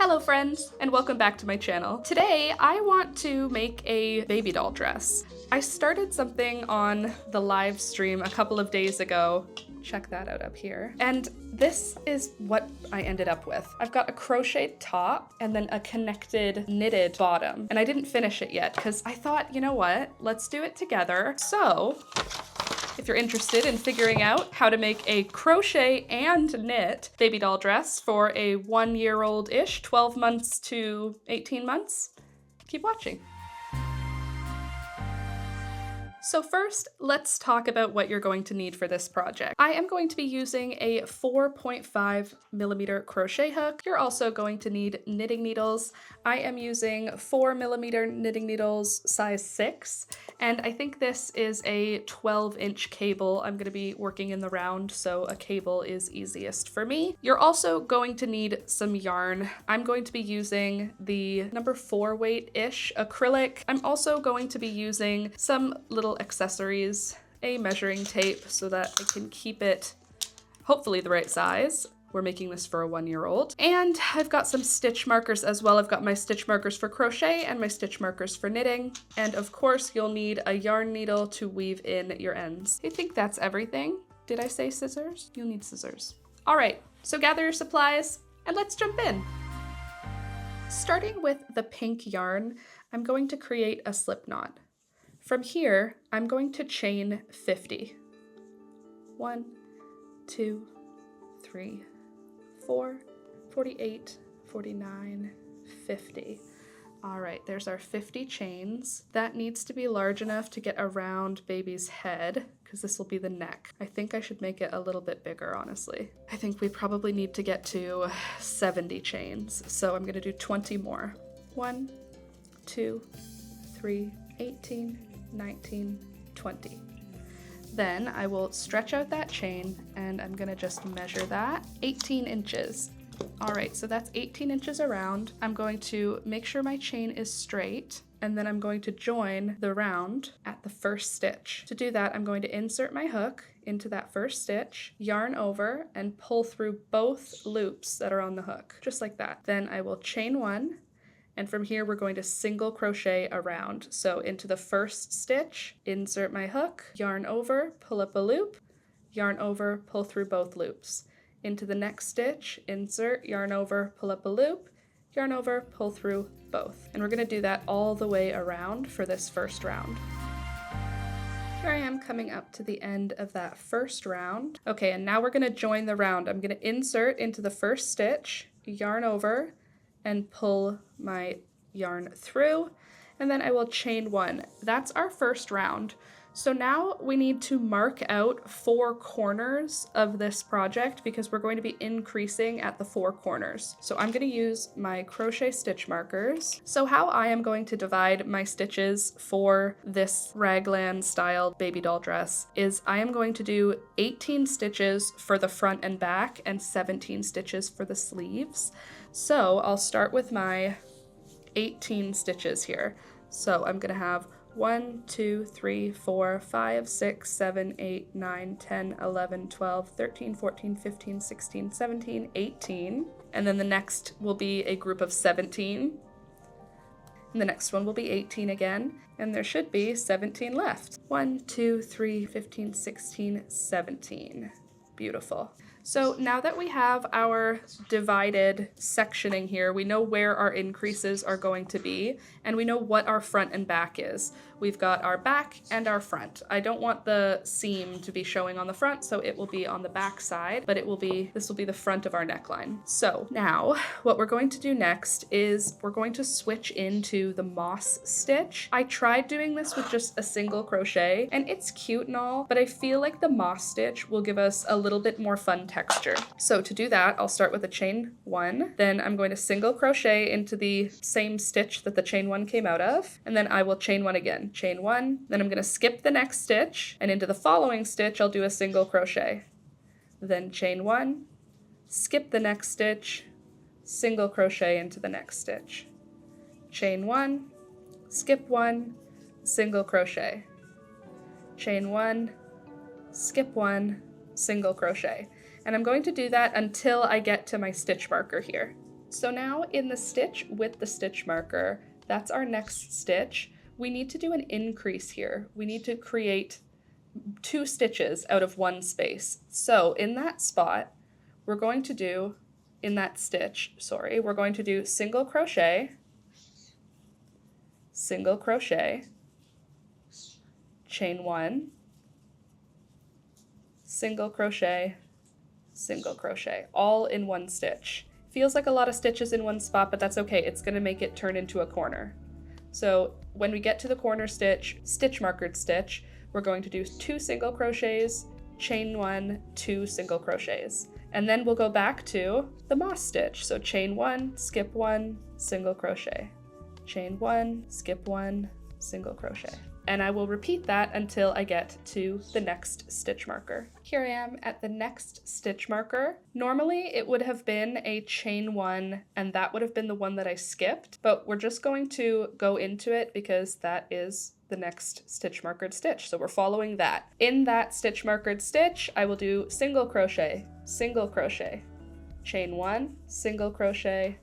Hello friends, and welcome back to my channel. Today, I want to make a baby doll dress. I started something on the live stream a couple of days ago. Check that out up here. And this is what I ended up with. I've got a crocheted top and then a connected knitted bottom. And I didn't finish it yet because I thought, you know what, let's do it together. So, if you're interested in figuring out how to make a crochet and knit baby doll dress for a 1-year-old-ish, 12 months to 18 months, keep watching. So first, let's talk about what you're going to need for this project. I am going to be using a 4.5mm crochet hook. You're also going to need knitting needles. I am using 4mm knitting needles, size 6, and I think this is a 12-inch cable. I'm going to be working in the round, so a cable is easiest for me. You're also going to need some yarn. I'm going to be using the number 4 weight-ish acrylic. I'm also going to be using some little accessories, a measuring tape so that I can keep it hopefully the right size. We're making this for a 1-year-old. And I've got some stitch markers as well. I've got my stitch markers for crochet and my stitch markers for knitting. And of course, you'll need a yarn needle to weave in your ends. I think that's everything. Did I say scissors? You'll need scissors. All right, so gather your supplies and let's jump in. Starting with the pink yarn, I'm going to create a slip knot. From here, I'm going to chain 50. 1, 2, 3, 4, 48, 49, 50. All right, there's our 50 chains. That needs to be large enough to get around baby's head, because this will be the neck. I think I should make it a little bit bigger, honestly. I think we probably need to get to 70 chains, so I'm gonna do 20 more. 1, 2, 3, 18, 19, 20. Then I will stretch out that chain and I'm gonna just measure that, 18 inches. All right, so that's 18 inches around. I'm going to make sure my chain is straight and then I'm going to join the round at the first stitch. To do that, I'm going to insert my hook into that first stitch, yarn over and pull through both loops that are on the hook, just like that. Then I will chain 1. And from here, we're going to single crochet around. So into the first stitch, insert my hook, yarn over, pull up a loop, yarn over, pull through both loops. Into the next stitch, insert, yarn over, pull up a loop, yarn over, pull through both. And we're gonna do that all the way around for this first round. Here I am coming up to the end of that first round. Okay, and now we're gonna join the round. I'm gonna insert into the first stitch, yarn over, and pull my yarn through, and then I will chain 1. That's our first round. So now we need to mark out 4 corners of this project because we're going to be increasing at the 4 corners. So I'm going to use my crochet stitch markers. So how I am going to divide my stitches for this raglan style baby doll dress is I am going to do 18 stitches for the front and back and 17 stitches for the sleeves. So I'll start with my 18 stitches here. So I'm going to have 1, 2, 3, 4, 5, 6, 7, 8, 9, 10, 11, 12, 13, 14, 15, 16, 17, 18. And then the next will be a group of 17. And the next one will be 18 again. And there should be 17 left. 1, 2, 3, 15, 16, 17. Beautiful. So now that we have our divided sectioning here, we know where our increases are going to be, and we know what our front and back is. We've got our back and our front. I don't want the seam to be showing on the front, so it will be on the back side, but this will be the front of our neckline. So now what we're going to do next is we're going to switch into the moss stitch. I tried doing this with just a single crochet, and it's cute and all, but I feel like the moss stitch will give us a little bit more fun texture. So to do that, I'll start with a chain 1, then I'm going to single crochet into the same stitch that the chain 1 came out of, and then I will chain 1 again. Chain 1, then I'm going to skip the next stitch, and into the following stitch I'll do a single crochet. Then chain 1, skip the next stitch, single crochet into the next stitch. Chain 1, skip 1, single crochet. Chain 1, skip 1, single crochet. And I'm going to do that until I get to my stitch marker here. So now in the stitch with the stitch marker, that's our next stitch. We need to do an increase here. We need to create 2 stitches out of 1 space. So in that spot, we're going to do, in that stitch, sorry, we're going to do single crochet, chain 1, single crochet, all in 1 stitch. Feels like a lot of stitches in 1 spot, but that's okay. It's gonna make it turn into a corner. So when we get to the corner stitch, stitch markered stitch, we're going to do 2 single crochets, chain 1, 2 single crochets. And then we'll go back to the moss stitch. So chain 1, skip 1, single crochet. Chain 1, skip 1, single crochet. And I will repeat that until I get to the next stitch marker. Here I am at the next stitch marker. Normally it would have been a chain 1 and that would have been the one that I skipped, but we're just going to go into it because that is the next stitch markered stitch. So we're following that. In that stitch markered stitch, I will do single crochet, chain 1, single crochet,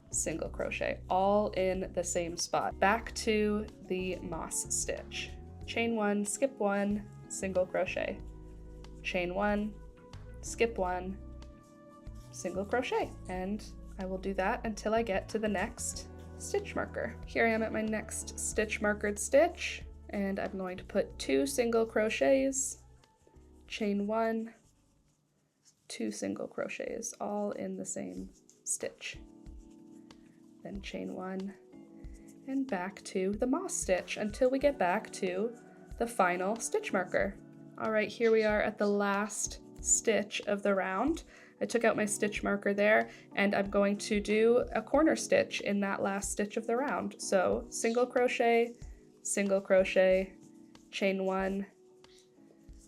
all in the same spot. Back to the moss stitch. Chain 1, skip 1, single crochet. Chain 1, skip 1, single crochet. And I will do that until I get to the next stitch marker. Here I am at my next stitch markered stitch, and I'm going to put 2 single crochets, chain 1, 2 single crochets, all in the same stitch. Then chain 1, and back to the moss stitch until we get back to the final stitch marker. All right, here we are at the last stitch of the round. I took out my stitch marker there, and I'm going to do a corner stitch in that last stitch of the round. So single crochet, chain 1,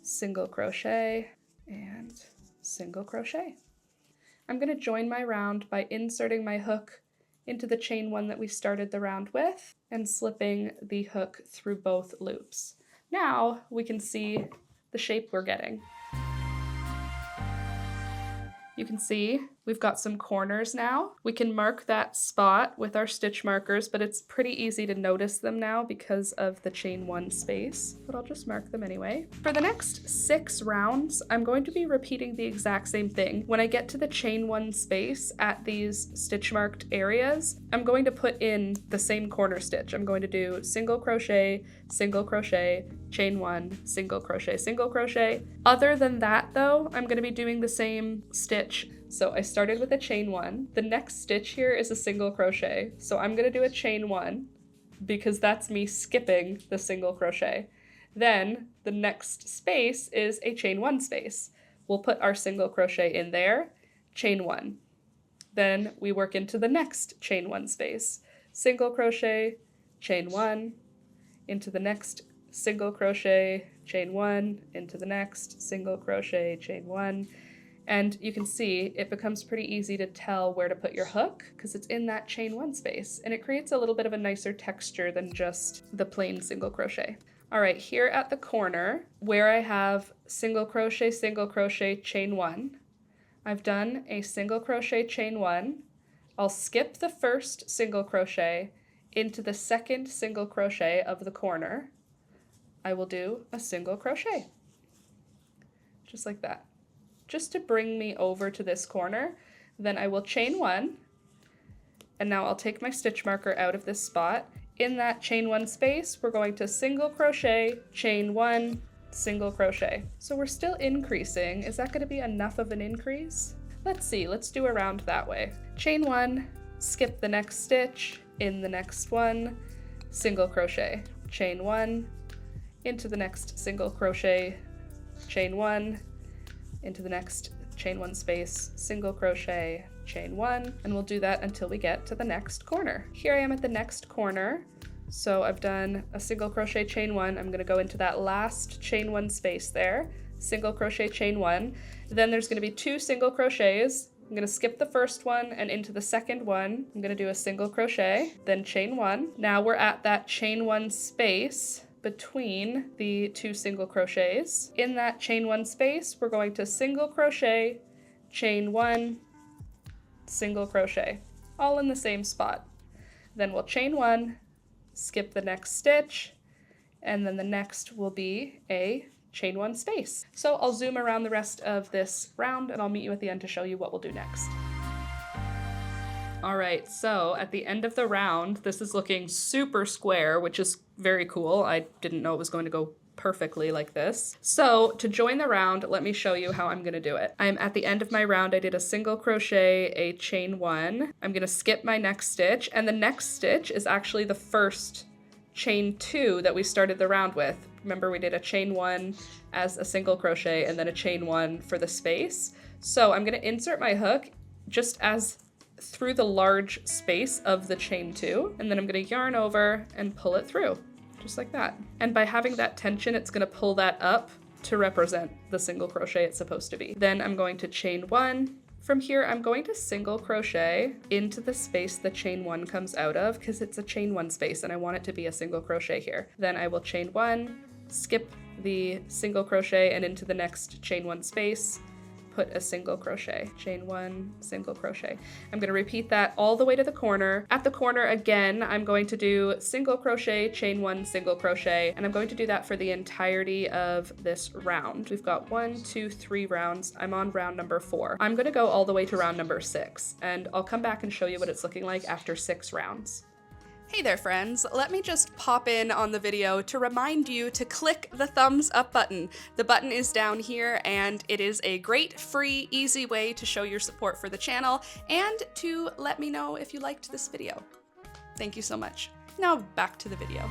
single crochet, and single crochet. I'm going to join my round by inserting my hook into the chain 1 that we started the round with and slipping the hook through both loops. Now we can see the shape we're getting. You can see we've got some corners now. We can mark that spot with our stitch markers, but it's pretty easy to notice them now because of the chain 1 space, but I'll just mark them anyway. For the next 6 rounds, I'm going to be repeating the exact same thing. When I get to the chain 1 space at these stitch marked areas, I'm going to put in the same corner stitch. I'm going to do single crochet, chain 1, single crochet. Other than that though, I'm going to be doing the same stitch. So I started with a chain 1. The next stitch here is a single crochet. So I'm going to do a chain 1 because that's me skipping the single crochet. Then the next space is a chain 1 space. We'll put our single crochet in there, chain 1. Then we work into the next chain 1 space. Single crochet, chain 1, into the next single crochet, chain 1, into the next single crochet, chain 1. And you can see it becomes pretty easy to tell where to put your hook because it's in that chain 1 space, and it creates a little bit of a nicer texture than just the plain single crochet. All right, here at the corner where I have single crochet, chain 1, I've done a single crochet, chain 1. I'll skip the first single crochet into the second single crochet of the corner. I will do a single crochet, just like that, just to bring me over to this corner. Then I will chain 1, and now I'll take my stitch marker out of this spot. In that chain 1 space, we're going to single crochet, chain 1, single crochet. So we're still increasing. Is that going to be enough of an increase? Let's see, let's do a round that way. Chain 1, skip the next stitch, in the next one, single crochet, chain 1, into the next single crochet, chain 1, into the next chain 1 space, single crochet, chain 1, and we'll do that until we get to the next corner. Here I am at the next corner. So I've done a single crochet, chain 1. I'm going to go into that last chain 1 space there, single crochet, chain 1. Then there's going to be 2 single crochets. I'm going to skip the first one and into the second one. I'm going to do a single crochet, then chain 1. Now we're at that chain 1 space between the 2 single crochets. In that chain 1 space, we're going to single crochet, chain 1, single crochet. all in the same spot. Then we'll chain one, skip the next stitch, and then the next will be a chain one space. So I'll zoom around the rest of this round and I'll meet you at the end to show you what we'll do next. All right, so at the end of the round, this is looking super square, which is very cool. I didn't know it was going to go perfectly like this. So to join the round, let me show you how I'm gonna do it. I'm at the end of my round, I did a single crochet, a chain one. I'm gonna skip my next stitch, and the next stitch is actually the first chain two that we started the round with. Remember, we did a chain one as a single crochet and then a chain one for the space. So I'm gonna insert my hook just as through the large space of the chain two, and then I'm gonna yarn over and pull it through, just like that. And by having that tension, it's gonna pull that up to represent the single crochet it's supposed to be. Then I'm going to chain one. From here, I'm going to single crochet into the space the chain one comes out of, because it's a chain one space and I want it to be a single crochet here. Then I will chain one, skip the single crochet and into the next chain one space, put a single crochet, chain one, single crochet. I'm gonna repeat that all the way to the corner. At the corner again, I'm going to do single crochet, chain one, single crochet, and I'm going to do that for the entirety of this round. We've got 1, 2, 3 rounds. I'm on round number 4. I'm gonna go all the way to round number 6, and I'll come back and show you what it's looking like after 6 rounds. Hey there friends, let me just pop in on the video to remind you to click the thumbs up button. The button is down here and it is a great, free, easy way to show your support for the channel and to let me know if you liked this video. Thank you so much. Now back to the video.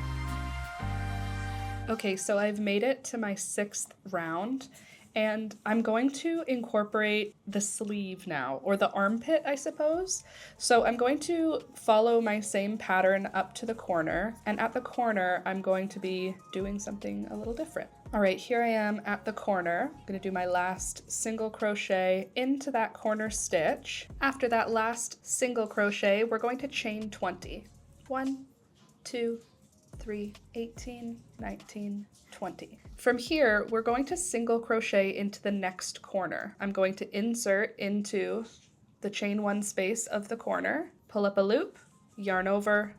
Okay, so I've made it to my 6th round. And I'm going to incorporate the sleeve now, or the armpit, I suppose. So I'm going to follow my same pattern up to the corner, and at the corner, I'm going to be doing something a little different. All right, here I am at the corner. I'm gonna do my last single crochet into that corner stitch. After that last single crochet, we're going to chain 20. 1, 2, 3, 18, 19, 20. From here, we're going to single crochet into the next corner. I'm going to insert into the chain one space of the corner, pull up a loop, yarn over,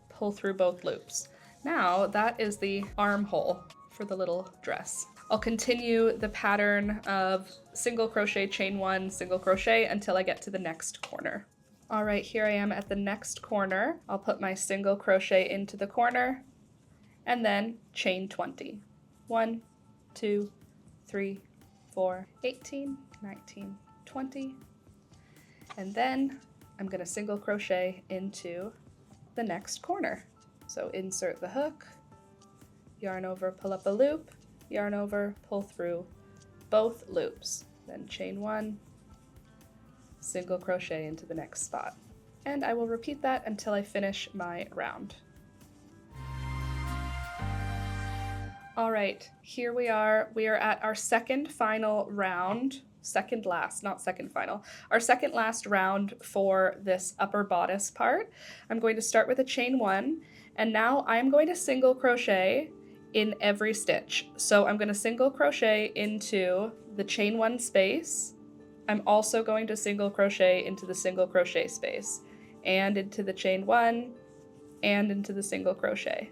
pull through both loops. Now that is the armhole for the little dress. I'll continue the pattern of single crochet, chain one, single crochet until I get to the next corner. All right, here I am at the next corner. I'll put my single crochet into the corner and then chain 20. 1, 2, 3, 4, 18, 19, 20. And then I'm gonna single crochet into the next corner. So insert the hook, yarn over, pull up a loop, yarn over, pull through both loops. Then chain one, single crochet into the next spot. And I will repeat that until I finish my round. All right, here we are. We are at our second final round, second last, not second final, our second last round for this upper bodice part. I'm going to start with a chain one, and now I'm going to single crochet in every stitch. So I'm going to single crochet into the chain one space. I'm also going to single crochet into the single crochet space and into the chain one and into the single crochet.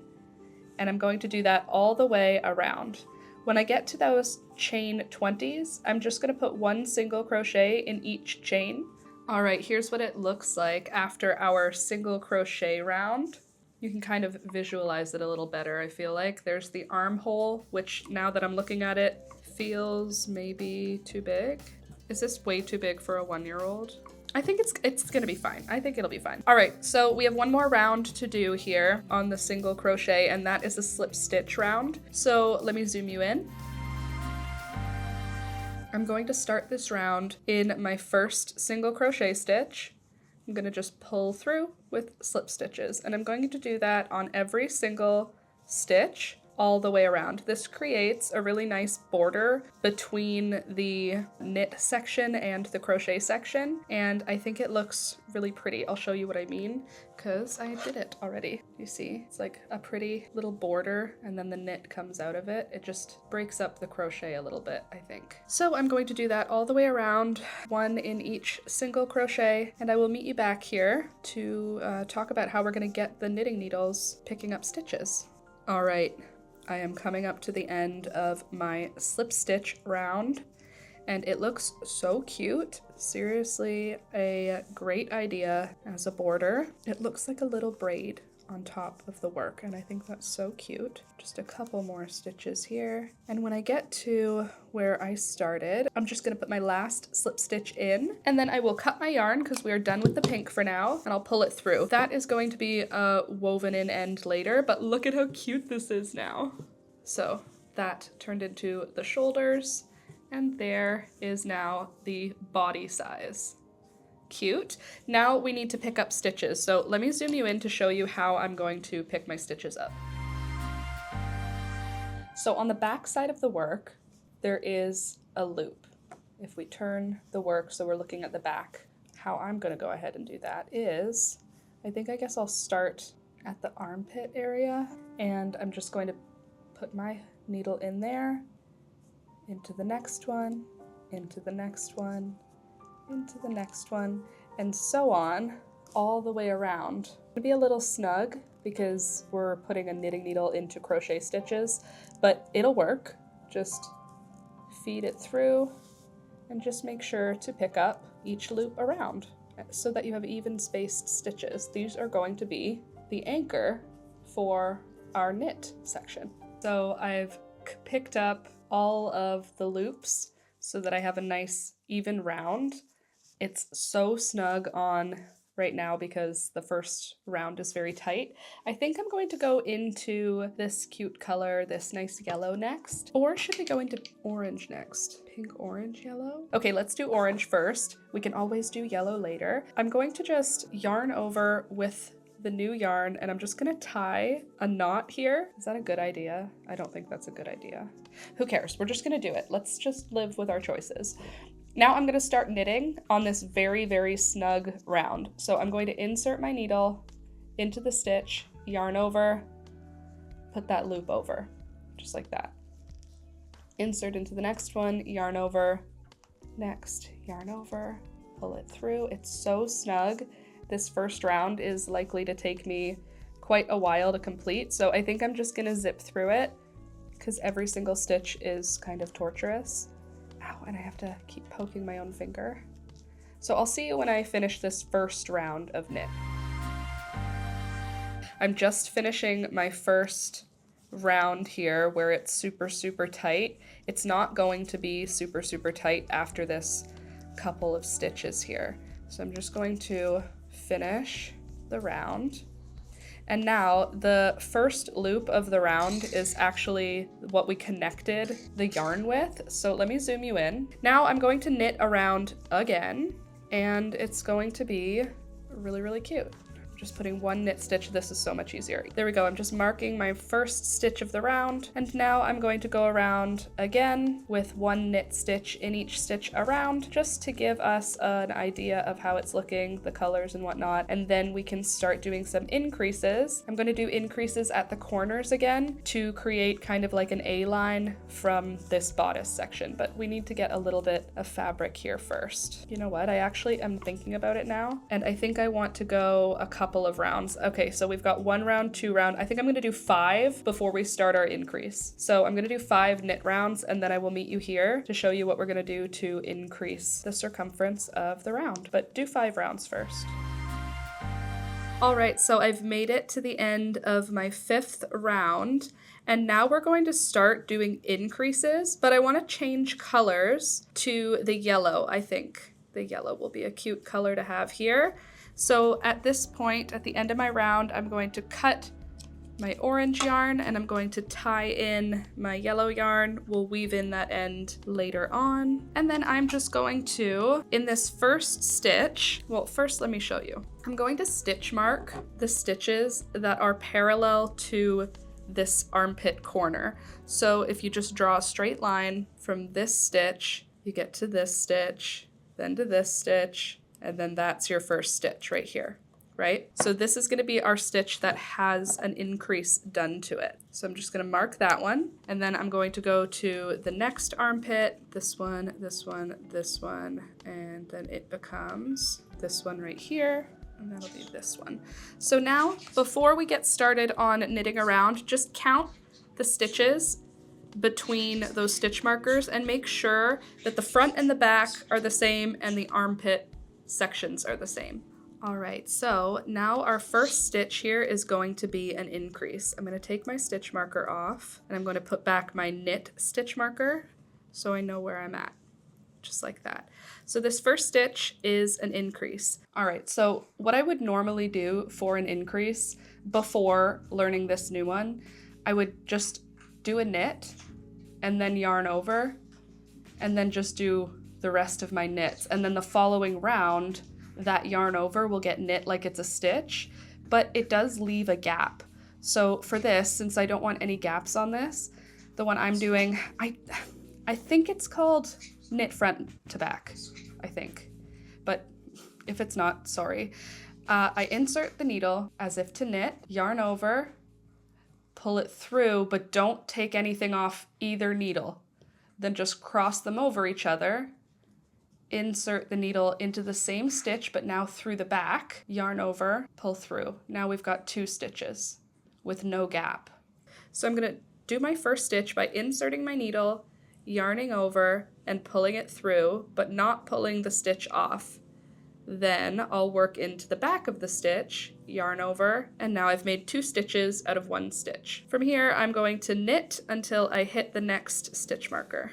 And I'm going to do that all the way around. When I get to those chain 20s, I'm just going to put one single crochet in each chain. All right, here's what it looks like after our single crochet round. You can kind of visualize it a little better, I feel like. There's the armhole, which now that I'm looking at it, feels maybe too big. Is this way too big for a 1-year-old? I think it's gonna be fine. I think it'll be fine. All right, so we have one more round to do here on the single crochet, and that is a slip stitch round. So let me zoom you in. I'm going to start this round in my first single crochet stitch. I'm gonna just pull through with slip stitches, and I'm going to do that on every single stitch all the way around. This creates a really nice border between the knit section and the crochet section, and I think it looks really pretty. I'll show you what I mean, because I did it already. You see, it's like a pretty little border, and then the knit comes out of it. It just breaks up the crochet a little bit, I think. So I'm going to do that all the way around, one in each single crochet, and I will meet you back here to talk about how we're going to get the knitting needles picking up stitches. All right, I am coming up to the end of my slip stitch round, and it looks so cute. Seriously, a great idea as a border. It looks like a little braid on top of the work, and I think that's so cute. Just a couple more stitches here. And when I get to where I started, I'm just gonna put my last slip stitch in, and then I will cut my yarn because we are done with the pink for now, and I'll pull it through. That is going to be a woven in end later, but look at how cute this is now. So that turned into the shoulders, and there is now the body size. Cute. Now we need to pick up stitches. So let me zoom you in to show you how I'm going to pick my stitches up. So on the back side of the work, there is a loop. If we turn the work so we're looking at the back, how I'm going to go ahead and do that is, I guess I'll start at the armpit area, and I'm just going to put my needle in there, into the next one, into the next one, into the next one, and so on all the way around. It'll be a little snug because we're putting a knitting needle into crochet stitches, but it'll work. Just feed it through and just make sure to pick up each loop around so that you have even spaced stitches. These are going to be the anchor for our knit section. So I've picked up all of the loops so that I have a nice even round. It's so snug on right now because the first round is very tight. I think I'm going to go into this cute color, this nice yellow next. Or should we go into orange next? Pink, orange, yellow? Okay, let's do orange first. We can always do yellow later. I'm going to just yarn over with the new yarn, and I'm just gonna tie a knot here. Is that a good idea? I don't think that's a good idea. Who cares? We're just gonna do it. Let's just live with our choices. Now I'm gonna start knitting on this very, very snug round. So I'm going to insert my needle into the stitch, yarn over, put that loop over, just like that. Insert into the next one, yarn over, next, yarn over, pull it through. It's so snug. This first round is likely to take me quite a while to complete, so I think I'm just gonna zip through it because every single stitch is kind of torturous. Ow, and I have to keep poking my own finger. So I'll see you when I finish this first round of knit. I'm just finishing my first round here where it's super, super tight. It's not going to be super, super tight after this couple of stitches here. So I'm just going to finish the round. And now the first loop of the round is actually what we connected the yarn with. So let me zoom you in. Now I'm going to knit around again, and it's going to be really, really cute. Just putting one knit stitch. This is so much easier. There we go. I'm just marking my first stitch of the round, and now I'm going to go around again with one knit stitch in each stitch around, just to give us an idea of how it's looking, the colors and whatnot, and then we can start doing some increases. I'm going to do increases at the corners again to create kind of like an A-line from this bodice section, but we need to get a little bit of fabric here first. You know what? I actually am thinking about it now, and I think I want to go a couple of rounds. Okay, so we've got 1 round, 2 round. I think I'm gonna do 5 before we start our increase. So I'm gonna do 5 knit rounds, and then I will meet you here to show you what we're gonna do to increase the circumference of the round. But do 5 rounds first. All right, so I've made it to the end of my 5th round, and now we're going to start doing increases, but I wanna change colors to the yellow, I think. The yellow will be a cute color to have here. So at this point, at the end of my round, I'm going to cut my orange yarn and I'm going to tie in my yellow yarn. We'll weave in that end later on. And then I'm just going to, in this first stitch, well, first let me show you. I'm going to stitch mark the stitches that are parallel to this armpit corner. So if you just draw a straight line from this stitch, you get to this stitch, then to this stitch, and then that's your first stitch right here, right? So this is going to be our stitch that has an increase done to it. So I'm just going to mark that one, and then I'm going to go to the next armpit, this one, this one, this one, and then it becomes this one right here, and that'll be this one. So now, before we get started on knitting around, just count the stitches between those stitch markers and make sure that the front and the back are the same and the armpit sections are the same. All right, so now our first stitch here is going to be an increase. I'm going to take my stitch marker off and I'm going to put back my knit stitch marker so I know where I'm at, just like that. So this first stitch is an increase. All right, so what I would normally do for an increase before learning this new one, I would just do a knit and then yarn over and then just do the rest of my knits. And then the following round, that yarn over will get knit like it's a stitch, but it does leave a gap. So for this, since I don't want any gaps on this, the one I'm doing, I think it's called knit front to back, I think. But if it's not, sorry. I insert the needle as if to knit, yarn over, pull it through, but don't take anything off either needle. Then just cross them over each other, insert the needle into the same stitch, but now through the back, yarn over, pull through. Now we've got 2 stitches with no gap. So I'm gonna do my first stitch by inserting my needle, yarning over, and pulling it through, but not pulling the stitch off. Then I'll work into the back of the stitch, yarn over, and now I've made 2 stitches out of 1 stitch. From here, I'm going to knit until I hit the next stitch marker.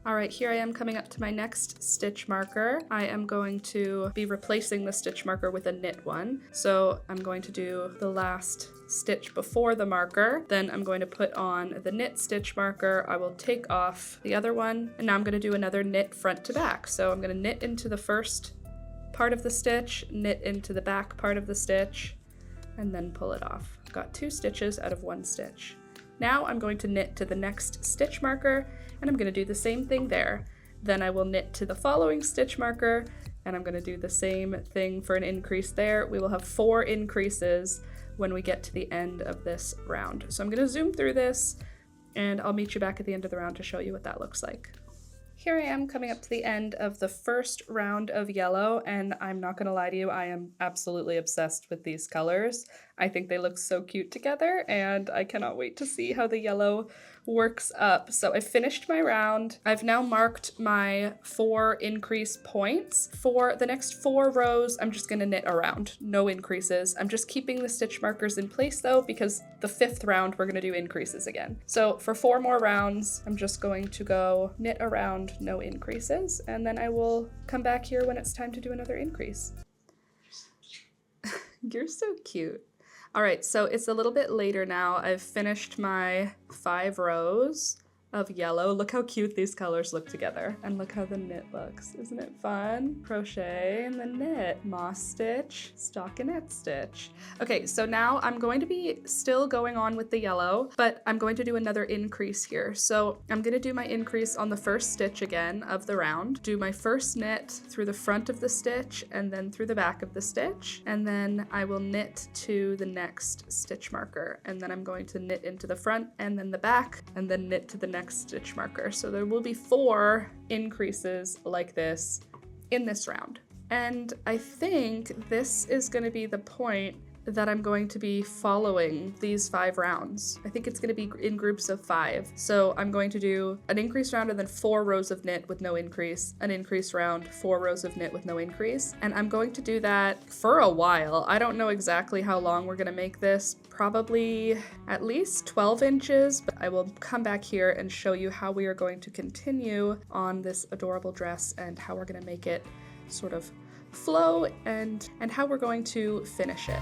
All right, here I am coming up to my next stitch marker. I am going to be replacing the stitch marker with a knit one. So I'm going to do the last stitch before the marker. Then I'm going to put on the knit stitch marker. I will take off the other one. And now I'm going to do another knit front to back. So I'm going to knit into the first part of the stitch, knit into the back part of the stitch, and then pull it off. I've got 2 stitches out of 1 stitch. Now I'm going to knit to the next stitch marker, and I'm going to do the same thing there. Then I will knit to the following stitch marker, and I'm going to do the same thing for an increase there. We will have 4 increases when we get to the end of this round. So I'm going to zoom through this, and I'll meet you back at the end of the round to show you what that looks like. Here I am coming up to the end of the first round of yellow, and I'm not gonna lie to you, I am absolutely obsessed with these colors. I think they look so cute together, and I cannot wait to see how the yellow works up. So I finished my round. I've now marked my 4 increase points. For the next 4 rows, I'm just gonna knit around, no increases. I'm just keeping the stitch markers in place though, because the 5th round, we're gonna do increases again. So for 4 more rounds, I'm just going to go knit around, no increases, and then I will come back here when it's time to do another increase. You're so cute. All right, so it's a little bit later now. I've finished my 5 rows of yellow. Look how cute these colors look together. And look how the knit looks. Isn't it fun? Crochet and the knit. Moss stitch, stockinette stitch. Okay, so now I'm going to be still going on with the yellow, but I'm going to do another increase here. So I'm gonna do my increase on the first stitch again of the round, do my first knit through the front of the stitch and then through the back of the stitch, and then I will knit to the next stitch marker, and then I'm going to knit into the front and then the back, and then knit to the next stitch marker. So there will be 4 increases like this in this round. And I think this is going to be the point that I'm going to be following these 5 rounds. I think it's going to be in groups of 5. So I'm going to do an increase round and then 4 rows of knit with no increase, an increase round, 4 rows of knit with no increase. And I'm going to do that for a while. I don't know exactly how long we're going to make this, probably at least 12 inches, but I will come back here and show you how we are going to continue on this adorable dress and how we're going to make it sort of flow and how we're going to finish it.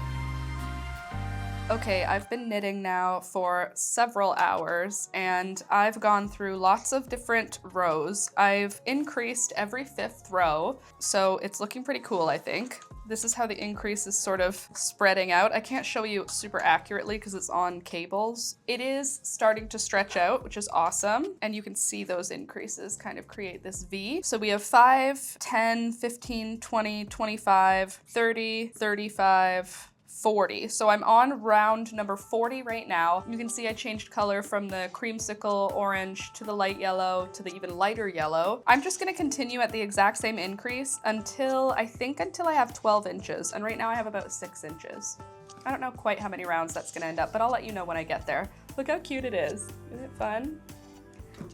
Okay, I've been knitting now for several hours and I've gone through lots of different rows. I've increased every 5th row, so it's looking pretty cool, I think. This is how the increase is sort of spreading out. I can't show you super accurately because it's on cables. It is starting to stretch out, which is awesome. And you can see those increases kind of create this V. So we have 5, 10, 15, 20, 25, 30, 35, 40. So I'm on round number 40 right now. You can see I changed color from the creamsicle orange to the light yellow to the even lighter yellow. I'm just gonna continue at the exact same increase until I have 12 inches. And right now I have about 6 inches. I don't know quite how many rounds that's gonna end up, but I'll let you know when I get there. Look how cute it is. Isn't it fun?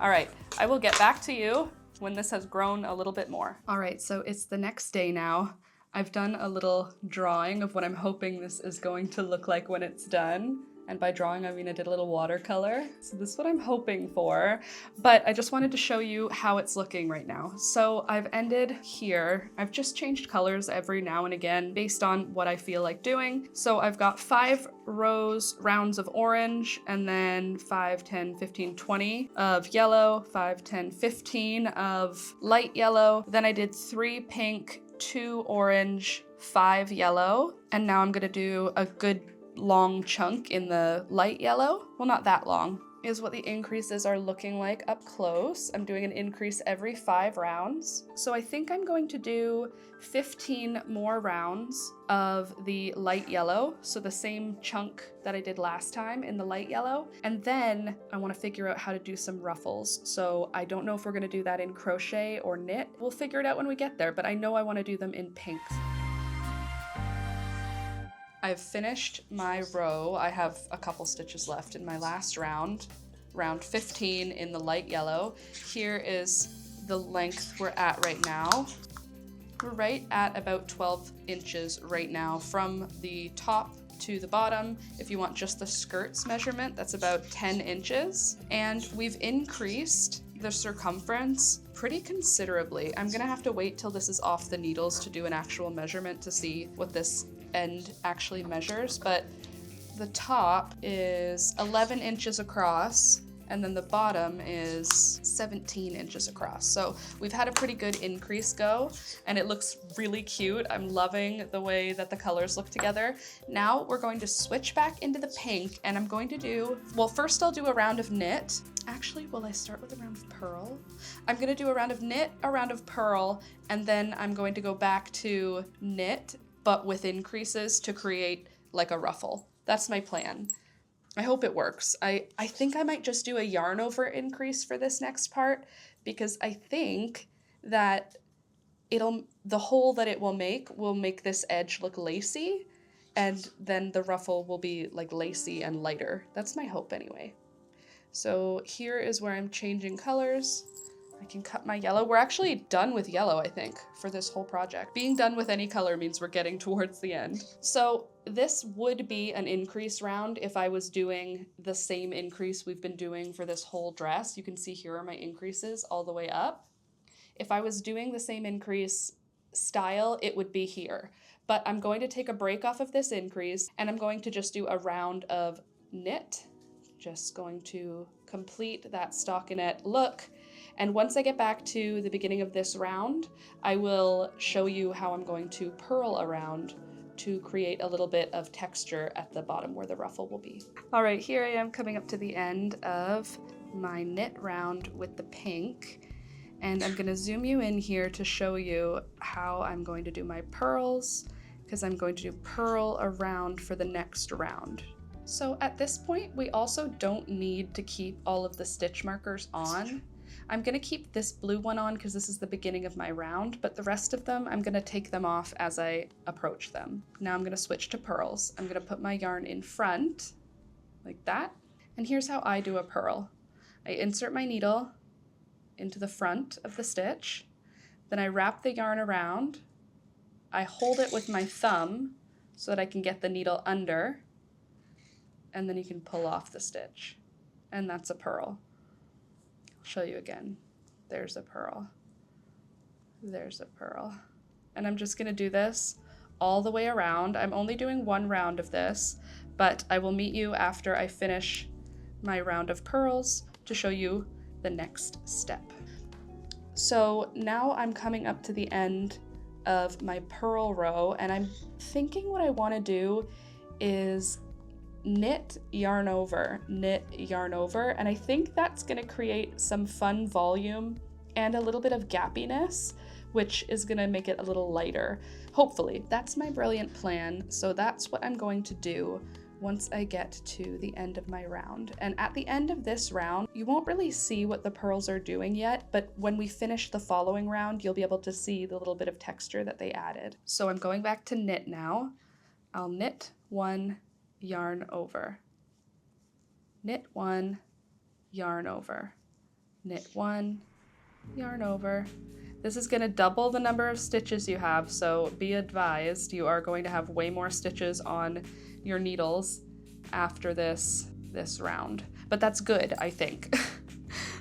All right, I will get back to you when this has grown a little bit more. All right, so it's the next day now. I've done a little drawing of what I'm hoping this is going to look like when it's done. And by drawing, I mean I did a little watercolor. So this is what I'm hoping for. But I just wanted to show you how it's looking right now. So I've ended here. I've just changed colors every now and again based on what I feel like doing. So I've got 5 rounds of orange, and then 5, 10, 15, 20 of yellow, 5, 10, 15 of light yellow. Then I did 3 pink, 2 orange, 5 yellow, and now I'm gonna do a good long chunk in the light yellow. Well, not that long. Is what the increases are looking like up close. I'm doing an increase every 5 rounds. So I think I'm going to do 15 more rounds of the light yellow. So the same chunk that I did last time in the light yellow. And then I want to figure out how to do some ruffles. So I don't know if we're going to do that in crochet or knit. We'll figure it out when we get there, but I know I want to do them in pink. I've finished my row. I have a couple stitches left in my last round, round 15 in the light yellow. Here is the length we're at right now. We're right at about 12 inches right now from the top to the bottom. If you want just the skirts measurement, that's about 10 inches. And we've increased the circumference pretty considerably. I'm gonna have to wait till this is off the needles to do an actual measurement to see what this end actually measures, but the top is 11 inches across and then the bottom is 17 inches across. So we've had a pretty good increase go, and it looks really cute. I'm loving the way that the colors look together. Now we're going to switch back into the pink, and I'm going to do, well, first I'll do a round of knit. Actually, will I start with a round of purl? I'm gonna do a round of knit, a round of purl, and then I'm going to go back to knit, but with increases to create like a ruffle. That's my plan. I hope it works. I think I might just do a yarn over increase for this next part, because I think that the hole that it will make this edge look lacy, and then the ruffle will be like lacy and lighter. That's my hope anyway. So here is where I'm changing colors. I can cut my yellow. We're actually done with yellow, I think, for this whole project. Being done with any color means we're getting towards the end. So this would be an increase round if I was doing the same increase we've been doing for this whole dress. You can see here are my increases all the way up. If I was doing the same increase style, it would be here. But I'm going to take a break off of this increase, and I'm going to just do a round of knit. Just going to complete that stockinette look. And once I get back to the beginning of this round, I will show you how I'm going to purl around to create a little bit of texture at the bottom where the ruffle will be. All right, here I am coming up to the end of my knit round with the pink. And I'm gonna zoom you in here to show you how I'm going to do my purls, because I'm going to do purl around for the next round. So at this point, we also don't need to keep all of the stitch markers on. I'm gonna keep this blue one on because this is the beginning of my round, but the rest of them, I'm gonna take them off as I approach them. Now I'm gonna switch to purls. I'm gonna put my yarn in front, like that. And here's how I do a purl. I insert my needle into the front of the stitch, then I wrap the yarn around, I hold it with my thumb so that I can get the needle under, and then you can pull off the stitch. And that's a purl. Show you again. There's a purl. There's a purl. And I'm just gonna do this all the way around. I'm only doing one round of this, but I will meet you after I finish my round of purls to show you the next step. So now I'm coming up to the end of my purl row, and I'm thinking what I want to do is knit, yarn over, and I think that's going to create some fun volume and a little bit of gappiness, which is going to make it a little lighter, hopefully. That's my brilliant plan, so that's what I'm going to do once I get to the end of my round. And at the end of this round, you won't really see what the purls are doing yet, but when we finish the following round, you'll be able to see the little bit of texture that they added. So I'm going back to knit now. I'll knit 1, yarn over, knit 1, yarn over, knit 1, yarn over. This is going to double the number of stitches you have, so be advised you are going to have way more stitches on your needles after this round, but that's good, I think.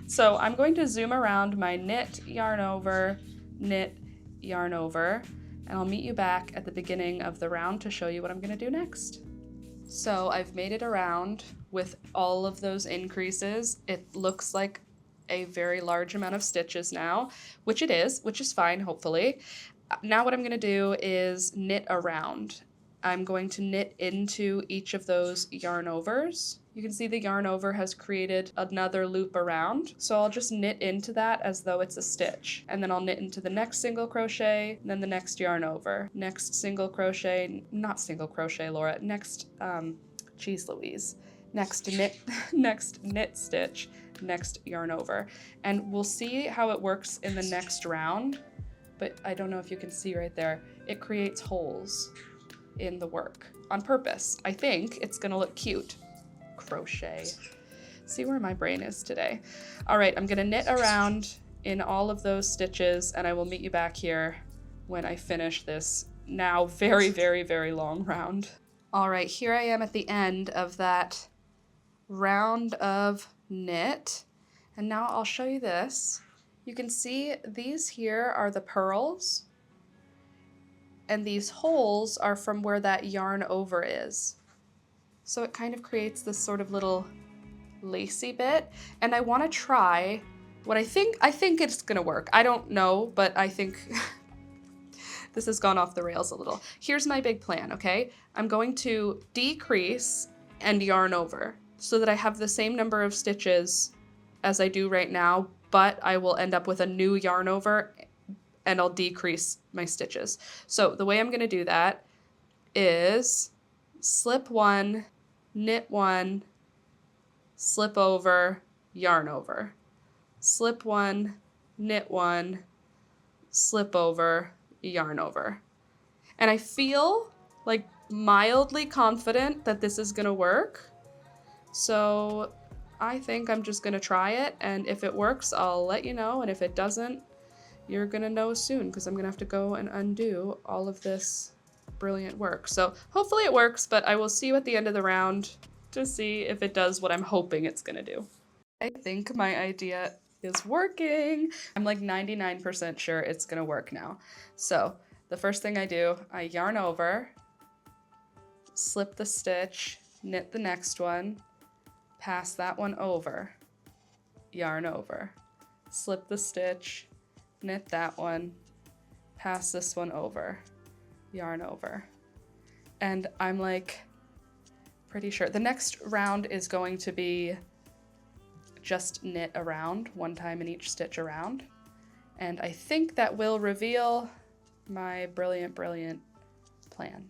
So I'm going to zoom around my knit, yarn over, knit, yarn over, and I'll meet you back at the beginning of the round to show you what I'm going to do next. So I've made it around with all of those increases. It looks like a very large amount of stitches now, which it is, which is fine, hopefully. Now what I'm going to do is knit around. I'm going to knit into each of those yarn overs. You can see the yarn over has created another loop around, so I'll just knit into that as though it's a stitch. And then I'll knit into the next single crochet, and then the next yarn over. Next single crochet, not single crochet, Laura, next, geez Louise. Next knit, next knit stitch, next yarn over. And we'll see how it works in the next round, but I don't know if you can see right there. It creates holes in the work on purpose. I think it's gonna look cute. Crochet. See where my brain is today. All right, I'm gonna knit around in all of those stitches, and I will meet you back here when I finish this now very, very, very long round. All right, here I am at the end of that round of knit, and now I'll show you this. You can see these here are the purls, and these holes are from where that yarn over is. So it kind of creates this sort of little lacy bit, and I want to try what I think it's gonna work. I don't know, but I think this has gone off the rails a little. Here's my big plan, okay? I'm going to decrease and yarn over so that I have the same number of stitches as I do right now, but I will end up with a new yarn over and I'll decrease my stitches. So the way I'm gonna do that is slip 1, knit 1, slip over, yarn over. Slip 1, knit 1, slip over, yarn over. And I feel like mildly confident that this is gonna work. So I think I'm just gonna try it, and if it works, I'll let you know, and if it doesn't, you're gonna know soon, because I'm gonna have to go and undo all of this brilliant work. So hopefully it works, but I will see you at the end of the round to see if it does what I'm hoping it's gonna do. I think my idea is working. I'm like 99% sure it's gonna work now. So the first thing I do, I yarn over, slip the stitch, knit the next one, pass that one over, yarn over, slip the stitch, knit that one, pass this one over, yarn over. And I'm like pretty sure the next round is going to be just knit around one time in each stitch around. And I think that will reveal my brilliant, brilliant plan.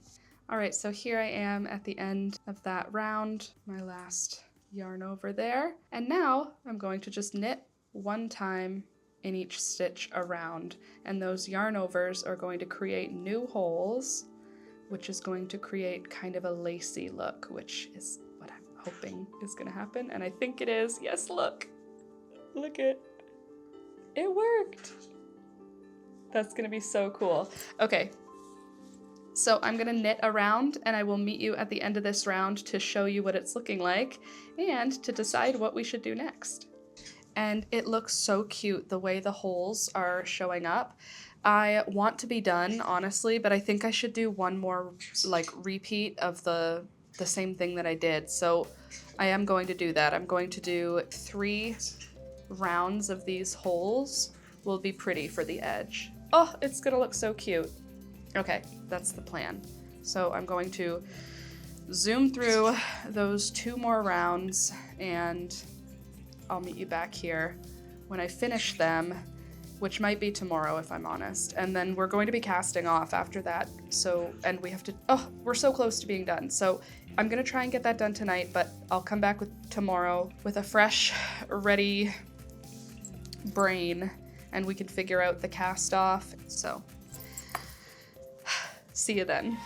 All right, so here I am at the end of that round, my last yarn over there. And now I'm going to just knit one time in each stitch around, and those yarn overs are going to create new holes, which is going to create kind of a lacy look, which is what I'm hoping is gonna happen, and I think it is. Yes, look it worked. That's gonna be so cool. Okay, so I'm gonna knit around, and I will meet you at the end of this round to show you what it's looking like and to decide what we should do next. And it looks so cute the way the holes are showing up. I want to be done, honestly, but I think I should do one more like repeat of the the same thing that I did. So I am going to do that. I'm going to do 3 rounds of these holes. Will be pretty for the edge. Oh, it's gonna look so cute. Okay, that's the plan. So I'm going to zoom through those 2 more rounds and I'll meet you back here when I finish them, which might be tomorrow if I'm honest. And then we're going to be casting off after that. So, and we have to, oh, we're so close to being done. So I'm gonna try and get that done tonight, but I'll come back with tomorrow with a fresh, ready brain and we can figure out the cast off. So see you then.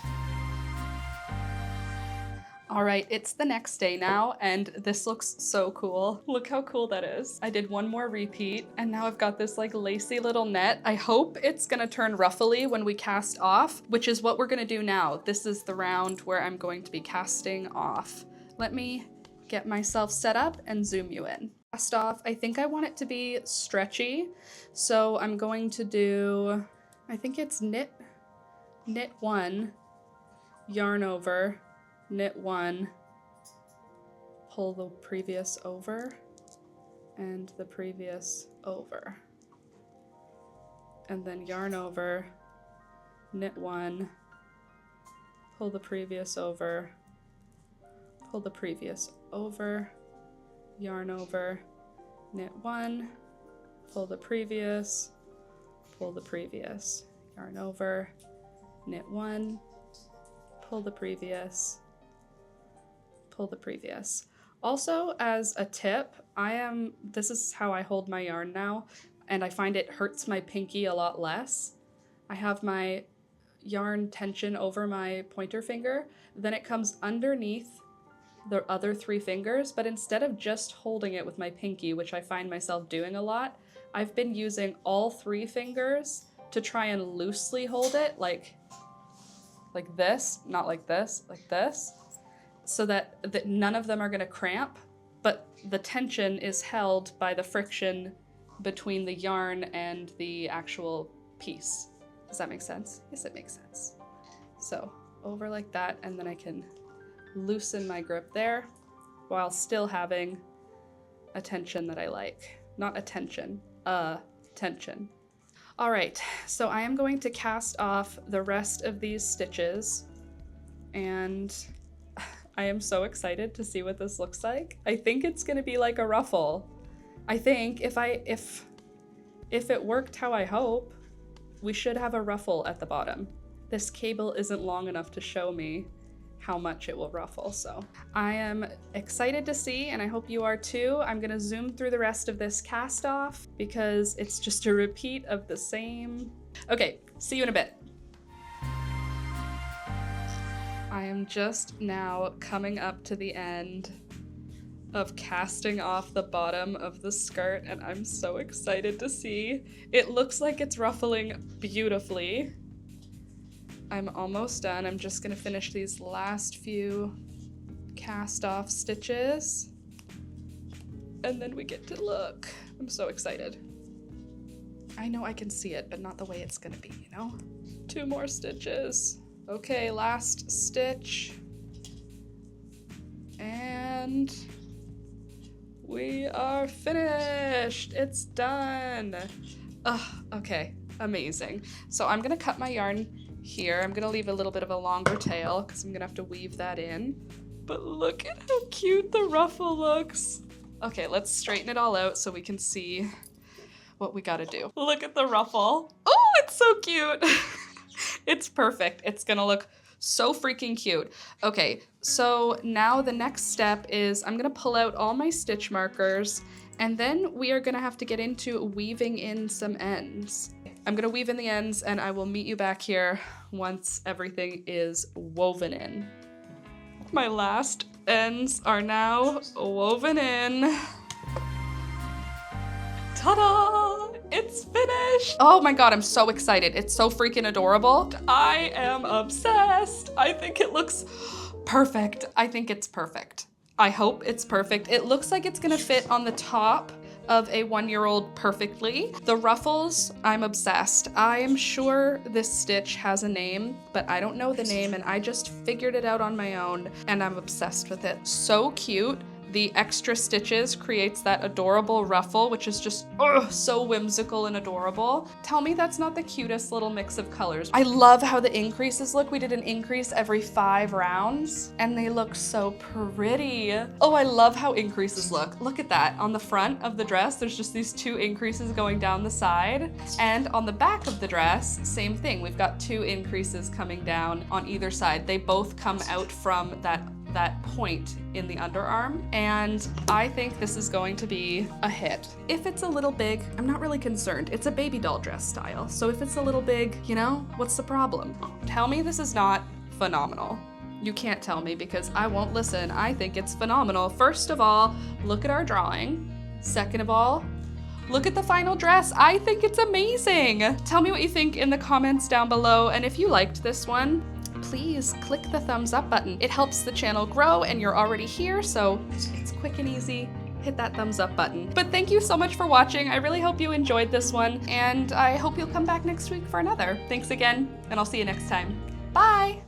All right, it's the next day now, and this looks so cool. Look how cool that is. I did 1 more repeat, and now I've got this like lacy little net. I hope it's gonna turn ruffly when we cast off, which is what we're gonna do now. This is the round where I'm going to be casting off. Let me get myself set up and zoom you in. Cast off, I think I want it to be stretchy, so I'm going to do, I think it's knit 1, yarn over, knit 1, pull the previous over, and the previous over. And then yarn over, knit 1, pull the previous over, pull the previous over, yarn over, knit 1, pull the previous, yarn over, knit 1, pull the previous, pull the previous. Also, as a tip, this is how I hold my yarn now, and I find it hurts my pinky a lot less. I have my yarn tension over my pointer finger, then it comes underneath the other 3 fingers, but instead of just holding it with my pinky, which I find myself doing a lot, I've been using all 3 fingers to try and loosely hold it, like this, not like this, like this, so that none of them are gonna cramp, but the tension is held by the friction between the yarn and the actual piece. Does that make sense? Yes, it makes sense. So over like that, and then I can loosen my grip there while still having a tension that I like. Not a tension, tension. All right, so I am going to cast off the rest of these stitches, and I am so excited to see what this looks like. I think it's gonna be like a ruffle. I think if it worked how I hope, we should have a ruffle at the bottom. This cable isn't long enough to show me how much it will ruffle, so I am excited to see, and I hope you are too. I'm gonna zoom through the rest of this cast off because it's just a repeat of the same. Okay, see you in a bit. I am just now coming up to the end of casting off the bottom of the skirt, and I'm so excited to see. It looks like it's ruffling beautifully. I'm almost done. I'm just gonna finish these last few cast off stitches, and then we get to look. I'm so excited. I know I can see it, but not the way it's gonna be, you know? 2 more stitches. Okay, last stitch. And we are finished. It's done. Okay, amazing. So I'm gonna cut my yarn here. I'm gonna leave a little bit of a longer tail because I'm gonna have to weave that in. But look at how cute the ruffle looks. Okay, let's straighten it all out so we can see what we gotta do. Look at the ruffle. Oh, it's so cute. It's perfect. It's gonna look so freaking cute. Okay, so now the next step is I'm gonna pull out all my stitch markers, and then we are gonna have to get into weaving in some ends. I'm gonna weave in the ends, and I will meet you back here once everything is woven in. My last ends are now woven in. Ta-da! It's finished! Oh my god, I'm so excited. It's so freaking adorable. I am obsessed. I think it looks perfect. I think it's perfect. I hope it's perfect. It looks like it's gonna fit on the top, of a 1-year-old perfectly. The ruffles, I'm obsessed. I'm sure this stitch has a name, but I don't know the name, and I just figured it out on my own, and I'm obsessed with it. So cute. The extra stitches creates that adorable ruffle, which is just so whimsical and adorable. Tell me that's not the cutest little mix of colors. I love how the increases look. We did an increase every 5 rounds and they look so pretty. Oh, I love how increases look. Look at that. On the front of the dress, there's just these 2 increases going down the side. And on the back of the dress, same thing. We've got 2 increases coming down on either side. They both come out from that point in the underarm, and I think this is going to be a hit. If it's a little big, I'm not really concerned. It's a baby doll dress style, so if it's a little big, you know, what's the problem? Tell me this is not phenomenal. You can't tell me because I won't listen. I think it's phenomenal. First of all, look at our drawing. Second of all, look at the final dress. I think it's amazing. Tell me what you think in the comments down below, and if you liked this one, please click the thumbs up button. It helps the channel grow, and you're already here, so it's quick and easy. Hit that thumbs up button. But thank you so much for watching. I really hope you enjoyed this one, and I hope you'll come back next week for another. Thanks again, and I'll see you next time. Bye!